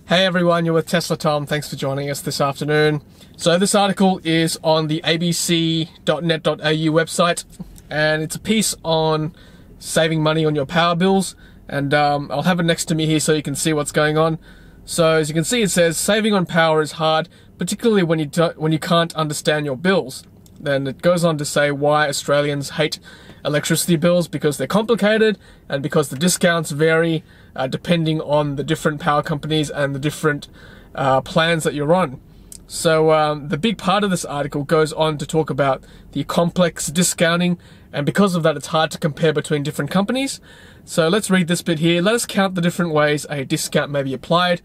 Hey everyone, you're with Tesla Tom. Thanks for joining us this afternoon. So this article is on the abc.net.au website, and it's a piece on saving money on your power bills, and I'll have it next to me here so you can see what's going on. So as you can see, it says saving on power is hard, particularly when you can't understand your bills. Then it goes on to say why Australians hate electricity bills, because they're complicated and because the discounts vary depending on the different power companies and the different plans that you're on. So the big part of this article goes on to talk about the complex discounting, and because of that it's hard to compare between different companies. So let's read this bit here. Let us count the different ways a discount may be applied.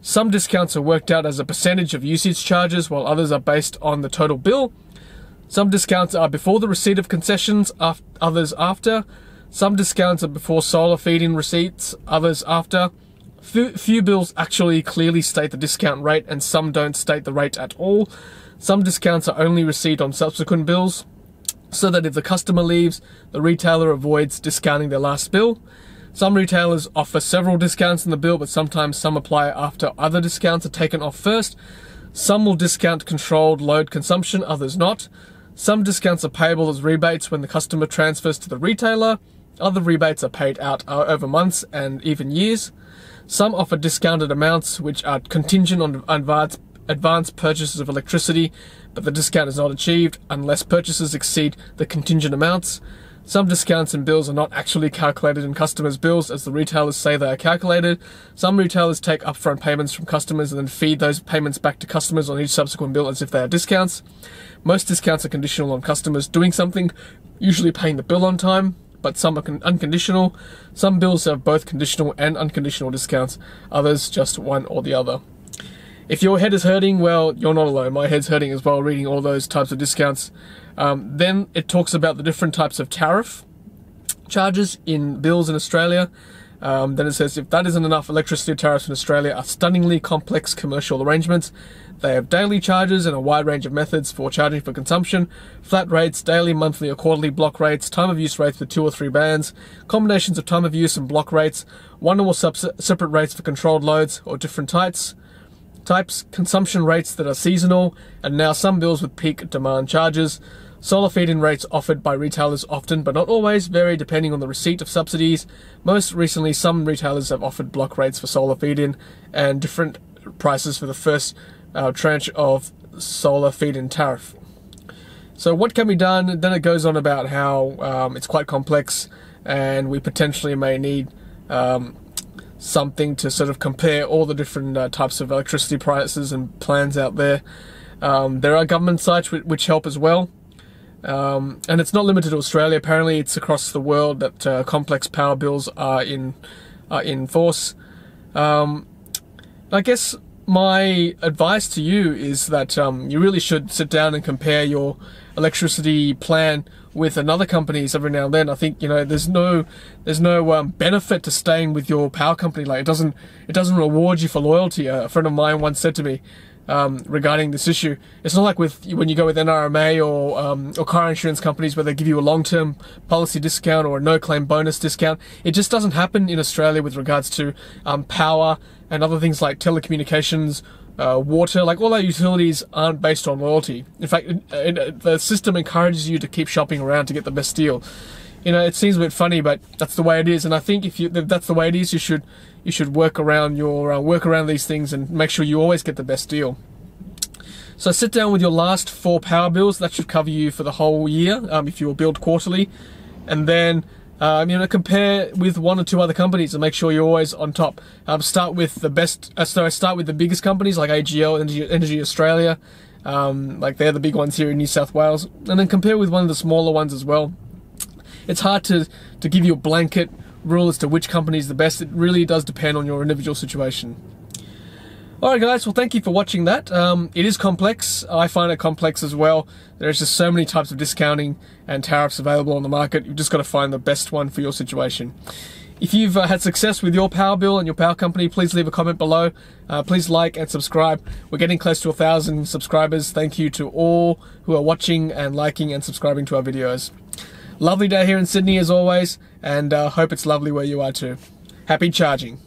Some discounts are worked out as a percentage of usage charges, while others are based on the total bill. Some discounts are before the receipt of concessions, others after. Some discounts are before solar feed-in receipts, others after. Few bills actually clearly state the discount rate, and some don't state the rate at all. Some discounts are only received on subsequent bills, so that if the customer leaves, the retailer avoids discounting their last bill. Some retailers offer several discounts in the bill, but sometimes some apply after other discounts are taken off first. Some will discount controlled load consumption, others not. Some discounts are payable as rebates when the customer transfers to the retailer. Other rebates are paid out over months and even years. Some offer discounted amounts which are contingent on advanced purchases of electricity, but the discount is not achieved unless purchases exceed the contingent amounts. Some discounts and bills are not actually calculated in customers' bills as the retailers say they are calculated. Some retailers take upfront payments from customers and then feed those payments back to customers on each subsequent bill as if they are discounts. Most discounts are conditional on customers doing something, usually paying the bill on time, but some are unconditional. Some bills have both conditional and unconditional discounts, others just one or the other. If your head is hurting, well, you're not alone. My head's hurting as well reading all those types of discounts. Then it talks about the different types of tariff charges in bills in Australia. Then it says, if that isn't enough, electricity tariffs in Australia are stunningly complex commercial arrangements. They have daily charges and a wide range of methods for charging for consumption, flat rates, daily, monthly or quarterly block rates, time of use rates with 2 or 3 bands, combinations of time of use and block rates, one or more separate rates for controlled loads or different types, consumption rates that are seasonal, and now some bills with peak demand charges. Solar feed-in rates offered by retailers often, but not always, vary depending on the receipt of subsidies. Most recently, some retailers have offered block rates for solar feed-in and different prices for the first tranche of solar feed-in tariff. So what can be done? Then it goes on about how it's quite complex and we potentially may need something to sort of compare all the different types of electricity prices and plans out there. There are government sites which help as well. And it's not limited to Australia. Apparently it's across the world that complex power bills are in force. I guess my advice to you is that you really should sit down and compare your electricity plan with another company's every now and then. I think, you know, there's no benefit to staying with your power company. Like, it doesn't reward you for loyalty. A friend of mine once said to me, regarding this issue, it's not like when you go with NRMA or car insurance companies where they give you a long-term policy discount or a no-claim bonus discount. It just doesn't happen in Australia with regards to power and other things like telecommunications, water. Like, all our utilities aren't based on loyalty. In fact, the system encourages you to keep shopping around to get the best deal. You know, it seems a bit funny, but that's the way it is. And I think if that's the way it is, you should work around these things and make sure you always get the best deal. So sit down with your last 4 power bills. That should cover you for the whole year if you will build quarterly, and then compare with 1 or 2 other companies and make sure you're always on top. Start with the best. Start with the biggest companies like AGL, Energy Australia, like they're the big ones here in New South Wales, and then compare with one of the smaller ones as well. It's hard to give you a blanket rule as to which company is the best. It really does depend on your individual situation. Alright guys, well thank you for watching that. It is complex. I find it complex as well. There's just so many types of discounting and tariffs available on the market. You've just got to find the best one for your situation. If you've had success with your power bill and your power company, please leave a comment below. Please like and subscribe. We're getting close to 1,000 subscribers. Thank you to all who are watching and liking and subscribing to our videos. Lovely day here in Sydney as always, and hope it's lovely where you are too. Happy charging.